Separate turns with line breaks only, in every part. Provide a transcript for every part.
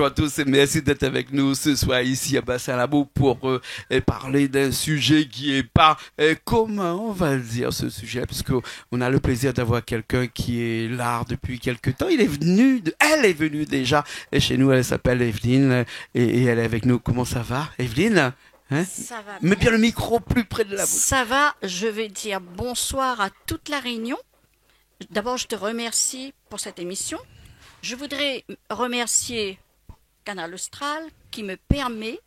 bonjour à tous et merci d'être avec nous ce soir ici à Bassin-Labo pour parler d'un sujet qui est pas comment on va le dire ce sujet, parce qu'on a le plaisir d'avoir quelqu'un qui est là depuis quelque temps. Elle est venue déjà et chez nous, elle s'appelle Evelyne et elle est avec nous. Comment ça va, Evelyne? Hein?
Ça va.
Mets bien le micro plus près de la bouche.
Ça va, je vais dire bonsoir à toute la Réunion. D'abord, je te remercie pour cette émission. Je voudrais remercier Canal Austral qui me permet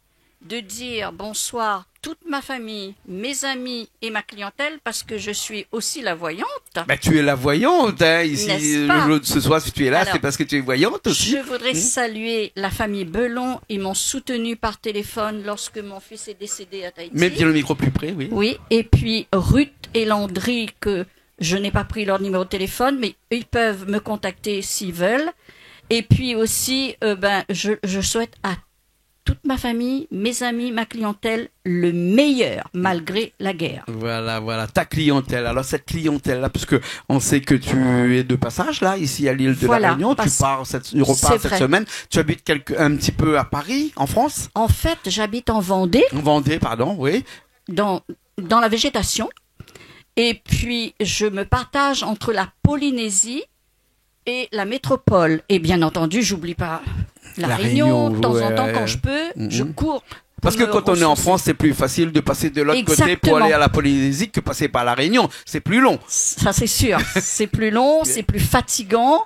de dire bonsoir toute ma famille, mes amis et ma clientèle, parce que je suis aussi la voyante.
Bah, tu es la voyante, hein, ici. Ce soir, si tu es là, alors, c'est parce que tu es voyante aussi.
Je voudrais saluer la famille Belon. Ils m'ont soutenu par téléphone lorsque mon fils est décédé à Tahiti.
Mets bien le micro plus près, oui.
Oui, et puis Ruth et Landry, que je n'ai pas pris leur numéro de téléphone, mais ils peuvent me contacter s'ils veulent. Et puis aussi, je souhaite à toute ma famille, mes amis, ma clientèle, le meilleur, malgré la guerre.
Voilà, ta clientèle. Alors, cette clientèle-là, puisque on sait que tu es de passage, là, ici à l'île de la Réunion, tu repars cette semaine. Tu habites un petit peu à Paris, en France?
En fait, j'habite en Vendée.
En Vendée, pardon, oui.
Dans la végétation. Et puis, je me partage entre la Polynésie et la métropole. Et bien entendu, j'oublie pas la Réunion. De temps en temps, quand je peux, je cours.
Parce que quand on est en France, c'est plus facile de passer de l'autre côté pour aller à la Polynésie que passer par la Réunion. C'est plus long.
Ça, c'est sûr. C'est plus long, c'est plus fatigant.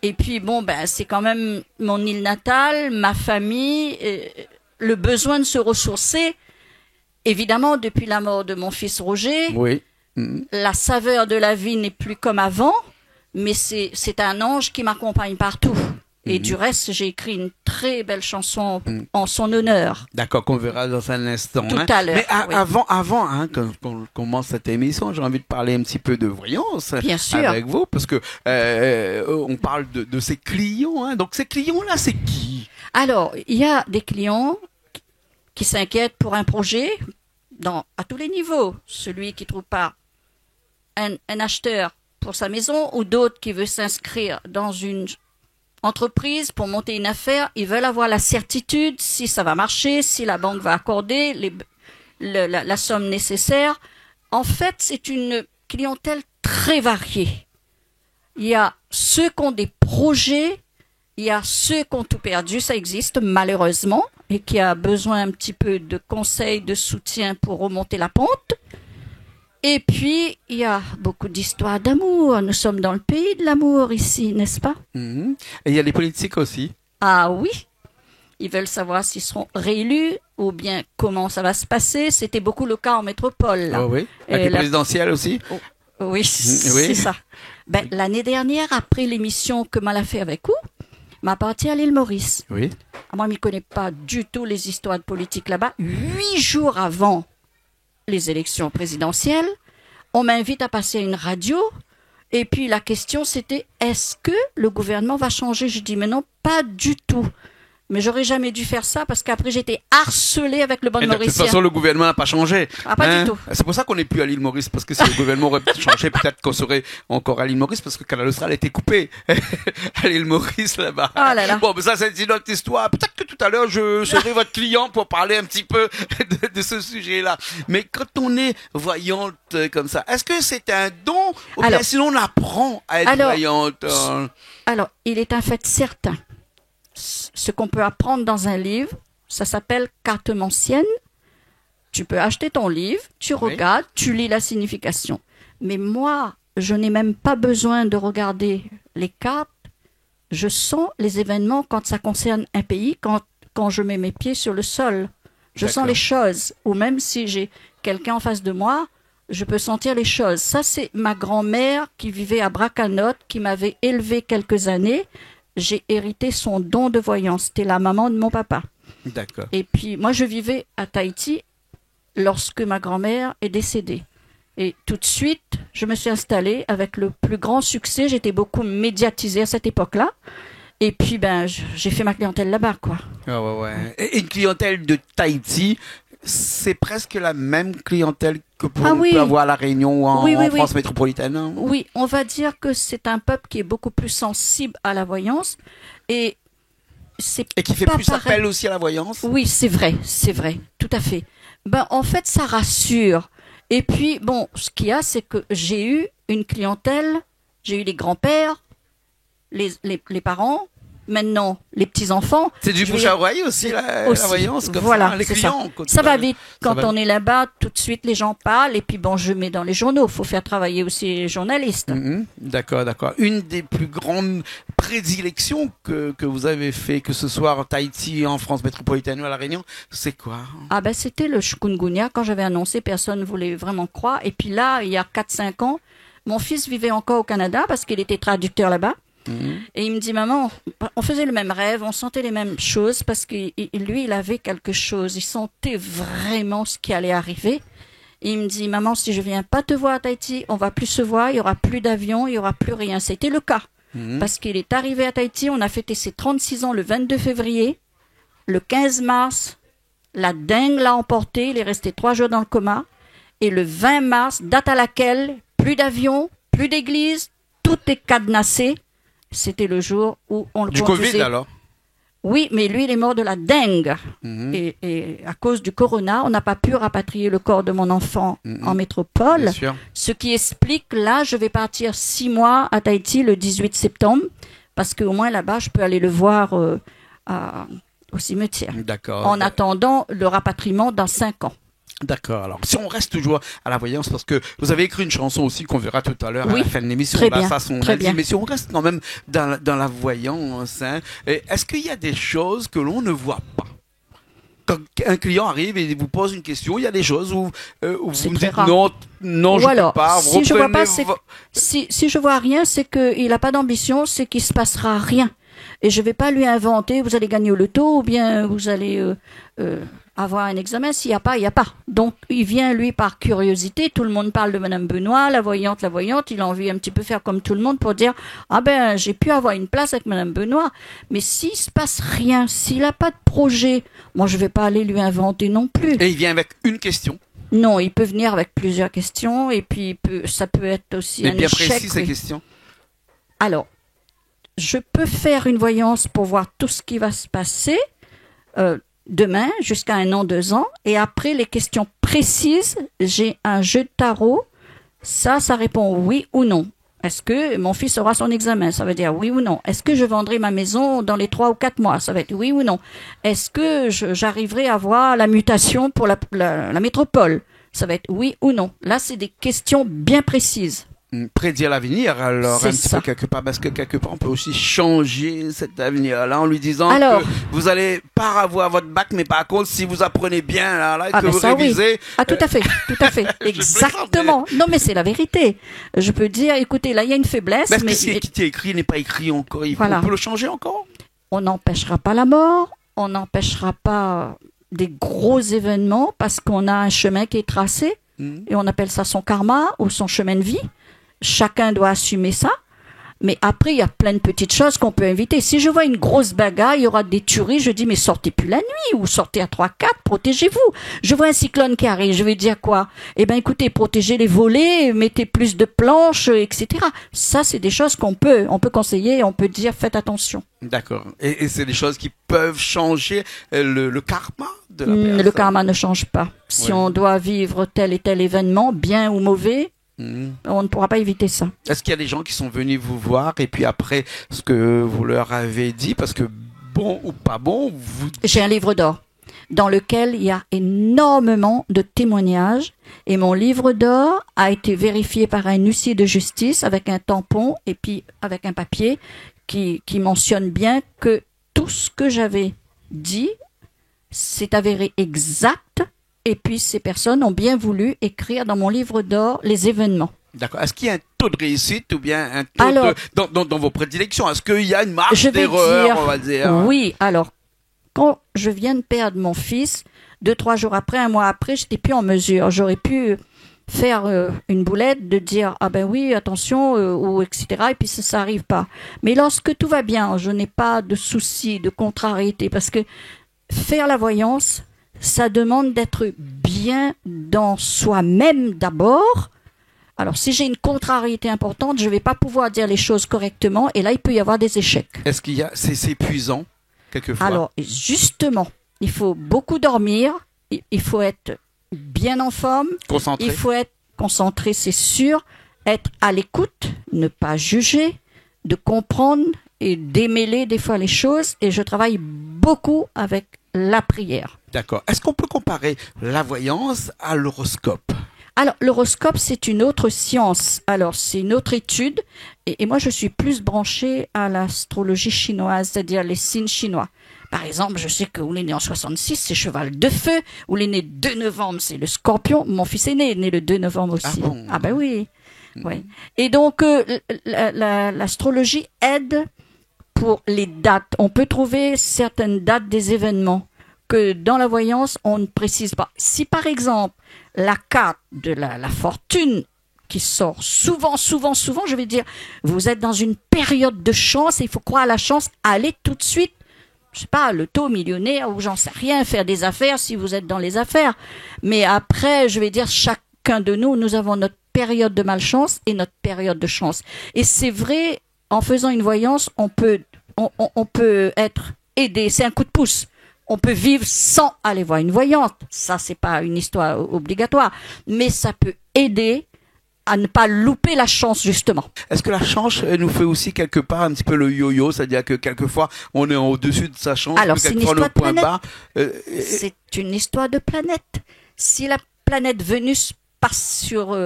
Et puis, c'est quand même mon île natale, ma famille, le besoin de se ressourcer. Évidemment, depuis la mort de mon fils Roger, la saveur de la vie n'est plus comme avant. Mais c'est un ange qui m'accompagne partout. Et du reste, j'ai écrit une très belle chanson en son honneur.
D'accord, qu'on verra dans un instant.
Tout à l'heure.
Mais avant qu'on commence cette émission, j'ai envie de parler un petit peu de voyance avec vous, parce que on parle de ces clients. Hein. Donc ces clients-là, c'est qui?
Alors, il y a des clients qui s'inquiètent pour un projet à tous les niveaux. Celui qui trouve pas un acheteur pour sa maison, ou d'autres qui veulent s'inscrire dans une entreprise pour monter une affaire. Ils veulent avoir la certitude si ça va marcher, si la banque va accorder la somme nécessaire. En fait, c'est une clientèle très variée. Il y a ceux qui ont des projets, il y a ceux qui ont tout perdu, ça existe malheureusement, et qui a besoin un petit peu de conseils, de soutien pour remonter la pente. Et puis, il y a beaucoup d'histoires d'amour. Nous sommes dans le pays de l'amour ici, n'est-ce pas?
Et il y a les politiques aussi.
Ah oui. Ils veulent savoir s'ils seront réélus ou bien comment ça va se passer. C'était beaucoup le cas en métropole. Là.
Oh oui. Avec les présidentielles aussi.
Oui, c'est ça. L'année dernière, après l'émission que Mal a fait avec vous, m'a parti à l'île Maurice.
Oui.
Moi, je ne connais pas du tout les histoires de politique là-bas. 8 jours avant les élections présidentielles, on m'invite à passer à une radio, et puis la question c'était, est-ce que le gouvernement va changer? Je dis, mais non, pas du tout. Mais j'aurais jamais dû faire ça parce qu'après j'étais harcelée avec le bon Mauricien.
De toute façon, le gouvernement n'a pas changé.
Pas du tout.
C'est pour ça qu'on n'est plus à l'île Maurice, parce que si le gouvernement aurait changé, peut-être qu'on serait encore à l'île Maurice, parce que Canal Austral a été coupé à l'île Maurice là-bas.
Oh là là.
Bon, mais ça c'est une autre histoire. Peut-être que tout à l'heure je serai votre client pour parler un petit peu de ce sujet-là. Mais quand on est voyante comme ça, est-ce que c'est un don ou bien sinon on apprend à être voyante?
Alors, il est un fait certain. Ce qu'on peut apprendre dans un livre, ça s'appelle cartomancienne. Tu peux acheter ton livre, tu regardes, tu lis la signification. Mais moi, je n'ai même pas besoin de regarder les cartes. Je sens les événements quand ça concerne un pays, quand je mets mes pieds sur le sol. Je sens les choses. Ou même si j'ai quelqu'un en face de moi, je peux sentir les choses. Ça, c'est ma grand-mère qui vivait à Bracanotte, qui m'avait élevée quelques années. J'ai hérité son don de voyance. C'était la maman de mon papa.
D'accord.
Et puis, moi, je vivais à Tahiti lorsque ma grand-mère est décédée. Et tout de suite, je me suis installée avec le plus grand succès. J'étais beaucoup médiatisée à cette époque-là. Et puis, j'ai fait ma clientèle là-bas, quoi.
Ouais. Et une clientèle de Tahiti, c'est presque la même clientèle que peut avoir à La Réunion ou en France métropolitaine. Hein.
Oui, on va dire que c'est un peuple qui est beaucoup plus sensible à la voyance. Et c'est
Et qui fait
pas
plus
pareil.
appel aussi à la voyance.
Oui, c'est vrai, tout à fait. Ben, en fait, ça rassure. Et puis, bon, ce qu'il y a, c'est que j'ai eu une clientèle, j'ai eu les grands-pères, les parents, maintenant les petits-enfants.
C'est du bouche à oreille aussi, la voyance, comme
voilà,
ça, les clients.
Ça va vite. Quand on est là-bas, tout de suite, les gens parlent. Et puis, bon, je mets dans les journaux. Il faut faire travailler aussi les journalistes.
D'accord. Une des plus grandes prédilections que vous avez fait, que ce soit en Tahiti, en France métropolitaine ou à La Réunion, c'est quoi?
Ah ben, c'était le chikungunya. Quand j'avais annoncé, personne ne voulait vraiment croire. Et puis là, il y a 4-5 ans, mon fils vivait encore au Canada parce qu'il était traducteur là-bas. Et il me dit, maman, on faisait le même rêve, on sentait les mêmes choses parce que lui, il avait quelque chose. Il sentait vraiment ce qui allait arriver. Et il me dit, maman, si je viens pas te voir à Tahiti, on va plus se voir, il y aura plus d'avion, il y aura plus rien. C'était le cas. Parce qu'il est arrivé à Tahiti, on a fêté ses 36 ans le 22 février. Le 15 mars, la dengue l'a emporté, il est resté 3 jours dans le coma. Et le 20 mars, date à laquelle plus d'avion, plus d'église, tout est cadenassé. C'était le jour où on le conduisait.
Du Covid, alors?
Oui, mais lui, il est mort de la dengue. Et à cause du corona, on n'a pas pu rapatrier le corps de mon enfant en métropole.
Bien sûr.
Ce qui explique, là, je vais partir 6 mois à Tahiti le 18 septembre, parce qu'au moins là-bas, je peux aller le voir au cimetière.
D'accord.
En attendant le rapatriement dans 5 ans.
D'accord. Alors, si on reste toujours à la voyance, parce que vous avez écrit une chanson aussi qu'on verra tout à l'heure à la fin de l'émission.
Très bien,
très bien. Mais si on reste quand même dans la voyance, est-ce qu'il y a des choses que l'on ne voit pas? Quand un client arrive et vous pose une question, il y a des choses où vous me dites
rare.
non, je ne peux pas.
Si je vois pas, si je vois rien, c'est qu'il n'a pas d'ambition, c'est qu'il se passera rien. Et je vais pas lui inventer, vous allez gagner au loto, ou bien vous allez avoir un examen. S'il n'y a pas, il n'y a pas. Donc, il vient, lui, par curiosité. Tout le monde parle de Madame Benoît, la voyante. Il a envie un petit peu faire comme tout le monde pour dire, ah ben, j'ai pu avoir une place avec Madame Benoît. Mais s'il se passe rien, s'il n'a pas de projet, moi, je vais pas aller lui inventer non plus.
Et il vient avec une question?
Non, il peut venir avec plusieurs questions, et puis ça peut être aussi un échec.
Mais bien précis, ces questions?
Alors, je peux faire une voyance pour voir tout ce qui va se passer demain jusqu'à 1 an, 2 ans. Et après, les questions précises, j'ai un jeu de tarot. Ça répond oui ou non. Est-ce que mon fils aura son examen? Ça veut dire oui ou non. Est-ce que je vendrai ma maison dans les 3 ou 4 mois? Ça va être oui ou non. Est-ce que j'arriverai à voir la mutation pour la métropole? Ça va être oui ou non. Là, c'est des questions bien précises.
Prédire l'avenir, alors
c'est
un petit peu quelque part, parce que quelque part on peut aussi changer cet avenir-là en lui disant que vous allez pas avoir votre bac, mais par contre si vous apprenez bien là, que vous révisez.
Oui. Ah tout à fait, exactement. Non mais c'est la vérité. Je peux dire, écoutez, là il y a une faiblesse.
Mais est-ce que ce qui est écrit n'est pas écrit encore? On peut le changer encore?
On n'empêchera pas la mort, on n'empêchera pas des gros événements parce qu'on a un chemin qui est tracé et on appelle ça son karma ou son chemin de vie. Chacun doit assumer ça. Mais après, il y a plein de petites choses qu'on peut éviter. Si je vois une grosse bagarre, il y aura des tueries, je dis, mais sortez plus la nuit ou sortez à 3-4, protégez-vous. Je vois un cyclone qui arrive, je vais dire quoi? Eh bien, écoutez, protégez les volets, mettez plus de planches, etc. Ça, c'est des choses on peut conseiller, on peut dire, faites attention.
D'accord. Et c'est des choses qui peuvent changer le karma de la personne?
Le karma ne change pas. Si on doit vivre tel et tel événement, bien ou mauvais, on ne pourra pas éviter ça.
Est-ce qu'il y a des gens qui sont venus vous voir et puis après ce que vous leur avez dit, parce que bon ou pas bon,
J'ai un livre d'or dans lequel il y a énormément de témoignages et mon livre d'or a été vérifié par un huissier de justice avec un tampon et puis avec un papier qui mentionne bien que tout ce que j'avais dit s'est avéré exact. Et puis, ces personnes ont bien voulu écrire dans mon livre d'or les événements.
D'accord. Est-ce qu'il y a un taux de réussite ou bien un taux dans vos prédilections? Est-ce qu'il y a une marge d'erreur, on va dire?
Oui. Alors, quand je viens de perdre mon fils, 2-3 jours après, 1 mois après, j'étais plus en mesure. J'aurais pu faire une boulette de dire ah ben oui, attention, ou etc. Et puis ça arrive pas. Mais lorsque tout va bien, je n'ai pas de soucis, de contrariété, parce que faire la voyance, ça demande d'être bien dans soi-même d'abord. Alors, si j'ai une contrariété importante, je ne vais pas pouvoir dire les choses correctement et là, il peut y avoir des échecs.
Est-ce qu'il y a... C'est épuisant? quelquefois.
Alors, justement, il faut beaucoup dormir, il faut être bien en forme,
Concentré.
il faut être concentré, c'est sûr, être à l'écoute, ne pas juger, de comprendre et démêler des fois les choses. Et je travaille beaucoup avec la prière.
D'accord. Est-ce qu'on peut comparer la voyance à l'horoscope?
Alors, l'horoscope, c'est une autre science. Alors, c'est une autre étude. Et moi, je suis plus branchée à l'astrologie chinoise, c'est-à-dire les signes chinois. Par exemple, je sais que où est né en 66, c'est cheval de feu. Où est né le 2 novembre, c'est le scorpion. Mon fils aîné est né le 2 novembre aussi.
Ah bon?
Ah ben oui. Ouais. Et donc, l'astrologie aide pour les dates. On peut trouver certaines dates des événements que dans la voyance, on ne précise pas. Si par exemple, la carte de la fortune qui sort souvent, je vais dire, vous êtes dans une période de chance et il faut croire à la chance, allez tout de suite, je sais pas, le taux millionnaire ou j'en sais rien, faire des affaires si vous êtes dans les affaires. Mais après, je vais dire, chacun de nous, nous avons notre période de malchance et notre période de chance. Et c'est vrai, en faisant une voyance, on peut être aidé, c'est un coup de pouce. On peut vivre sans aller voir une voyante. Ça, c'est pas une histoire obligatoire. Mais ça peut aider à ne pas louper la chance, justement.
Est-ce que la chance nous fait aussi quelque part un petit peu le yo-yo, c'est-à-dire que quelquefois on est au-dessus de sa chance,
alors c'est une histoire de planète.
C'est
une histoire de planète. Si la planète Vénus passe sur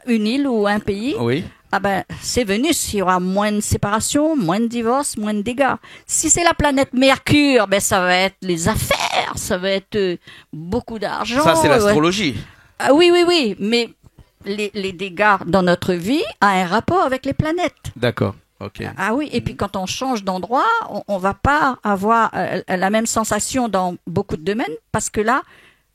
une île ou un pays,
oui.
Ah ben, c'est Vénus, il y aura moins de séparation, moins de divorce, moins de dégâts. Si c'est la planète Mercure, ben ça va être les affaires, ça va être beaucoup d'argent.
Ça, c'est l'astrologie.
Ah, oui, mais les dégâts dans notre vie ont un rapport avec les planètes.
D'accord, ok.
Ah oui, et puis quand on change d'endroit, on va pas avoir la même sensation dans beaucoup de domaines, parce que là,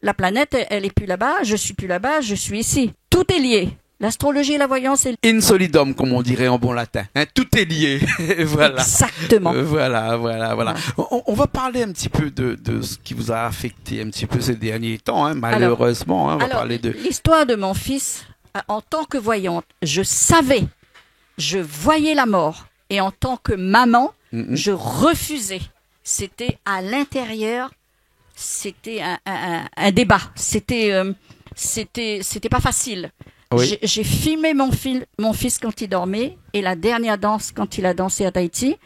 la planète, elle est plus là-bas, je suis plus là-bas, je suis ici. Tout est lié. L'astrologie et la voyance est
in solidum, comme on dirait en bon latin. Hein, tout est lié. Voilà.
Exactement.
Voilà. On va parler un petit peu de ce qui vous a affecté un petit peu ces derniers temps, hein, malheureusement. On va parler de
l'histoire de mon fils. En tant que voyante, je voyais la mort. Et en tant que maman, je refusais. C'était à l'intérieur, c'était un débat. C'était pas facile.
Oui.
J'ai filmé mon fils quand il dormait et la dernière danse quand il a dansé à Tahiti.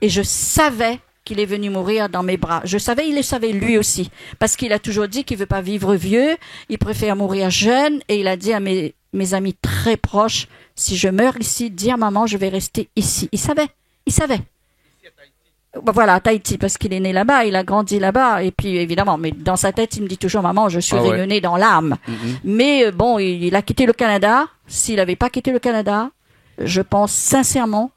Et je savais qu'il est venu mourir dans mes bras. Il le savait lui aussi. Parce qu'il a toujours dit qu'il veut pas vivre vieux, il préfère mourir jeune. Et il a dit à mes amis très proches, si je meurs ici, dis à maman, je vais rester ici. Il savait. Voilà, à Tahiti, parce qu'il est né là-bas, il a grandi là-bas, et puis évidemment, mais dans sa tête, il me dit toujours, maman, je suis rayonnée dans l'âme. Mais bon, il a quitté le Canada. S'il n'avait pas quitté le Canada, je pense sincèrement,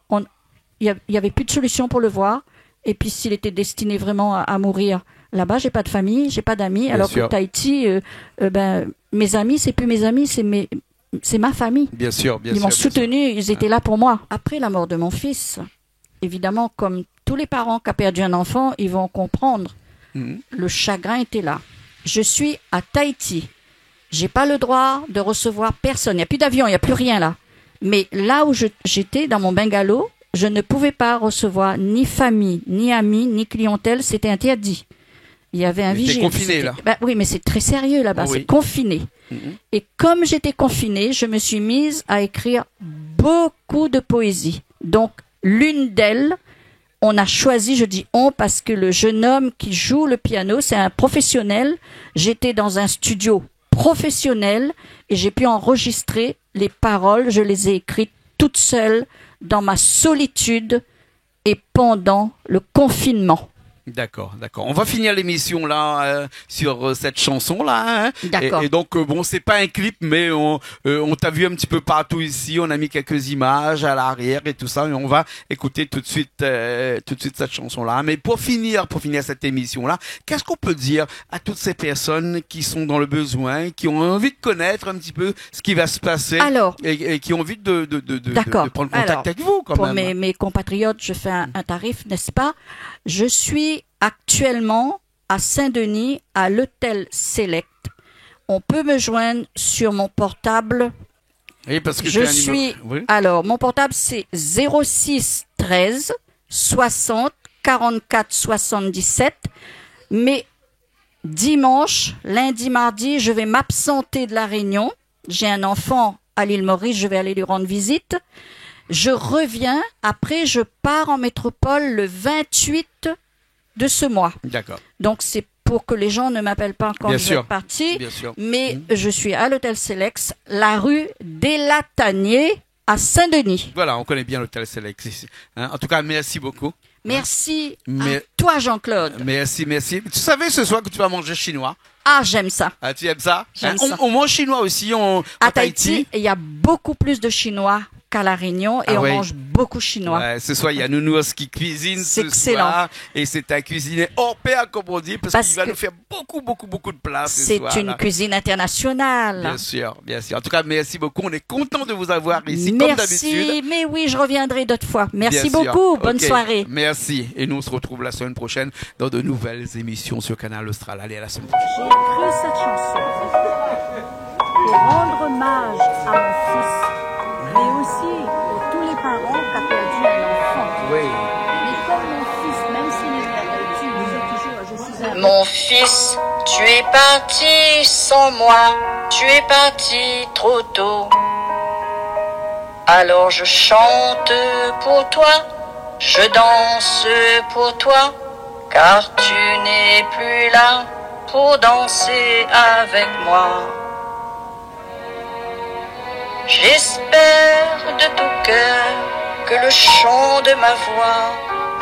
il y avait plus de solution pour le voir. Et puis s'il était destiné vraiment à mourir là-bas, j'ai pas de famille, j'ai pas d'amis. Alors que Tahiti, mes amis, c'est plus mes amis, c'est ma famille.
Bien sûr.
Ils m'ont soutenu, ils étaient là pour moi. Après la mort de mon fils, évidemment, comme tous les parents qui ont perdu un enfant, ils vont comprendre. Le chagrin était là. Je suis à Tahiti. J'ai pas le droit de recevoir personne. Il n'y a plus d'avion, il n'y a plus rien là. Mais là où j'étais, dans mon bungalow, je ne pouvais pas recevoir ni famille, ni amis, ni clientèle. C'était interdit. Il y avait un vigile.
C'était confiné là.
Oui, mais c'est très sérieux là-bas. Oui. C'est confiné. Et comme j'étais confinée, je me suis mise à écrire beaucoup de poésie. Donc, l'une d'elles, on a choisi, je dis on, parce que le jeune homme qui joue le piano, c'est un professionnel. J'étais dans un studio professionnel et j'ai pu enregistrer les paroles. Je les ai écrites toute seule dans ma solitude et pendant le confinement.
D'accord. On va finir l'émission là sur cette chanson là. Hein.
D'accord.
Et donc bon, c'est pas un clip, mais on t'a vu un petit peu partout ici. On a mis quelques images à l'arrière et tout ça. Et on va écouter tout de suite cette chanson là. Mais pour finir cette émission là, qu'est-ce qu'on peut dire à toutes ces personnes qui sont dans le besoin, qui ont envie de connaître un petit peu ce qui va se passer, et qui ont envie de prendre contact avec vous quand même.
Pour mes compatriotes, je fais un tarif, n'est-ce pas? Je suis actuellement à Saint-Denis, à l'hôtel Select. On peut me joindre sur mon portable.
Oui, parce que
Alors, mon portable, c'est 06 13 60 44 77. Mais dimanche, lundi, mardi, je vais m'absenter de la Réunion. J'ai un enfant à l'île Maurice, je vais aller lui rendre visite. Je reviens, après je pars en métropole le 28 de ce mois.
D'accord.
Donc c'est pour que les gens ne m'appellent pas quand
Bien
je
sûr.
vais partir.
Bien sûr.
Mais je suis à l'hôtel Selex, la rue des Lataniers à Saint-Denis.
Voilà, on connaît bien l'hôtel Select ici. Hein, en tout cas, merci beaucoup.
Merci
Mais-
à toi Jean-Claude.
Merci, merci. Tu savais ce soir que tu vas manger chinois?
Ah, j'aime ça.
Ah, tu aimes ça?
J'aime
Hein,
ça.
on mange chinois aussi en
À Tahiti, il y a beaucoup plus de Chinois qu'à La Réunion et
Ah
on
ouais.
mange beaucoup chinois.
Ouais, ce soir, il y a Nounours qui cuisine
C'est
ce
excellent.
soir. Et c'est à cuisiner hors pair, comme on dit, parce
Parce
qu'il va
que
nous faire beaucoup de plats ce
C'est
soir.
une
là.
cuisine internationale.
Bien sûr, bien sûr. En tout cas, merci beaucoup. On est content de vous avoir ici, comme d'habitude.
Merci, mais oui, je reviendrai d'autres fois. Merci
Bien sûr.
beaucoup. Bonne
Ok.
soirée.
Merci. Et nous, on se retrouve la semaine prochaine dans de nouvelles émissions sur Canal Austral. Allez, à la semaine prochaine.
J'ai écrit cette chanson pour rendre hommage à mon fils, mais aussi pour tous les parents qui ont perdu un enfant.
Oui.
Mais comme mon fils, même s'il est perdu, vous êtes toujours, je suis un...
Mon fils, tu es parti sans moi, tu es parti trop tôt. Alors je chante pour toi, je danse pour toi, car tu n'es plus là pour danser avec moi. J'espère de tout cœur que le chant de ma voix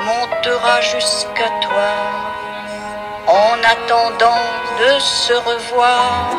montera jusqu'à toi. En attendant de se revoir,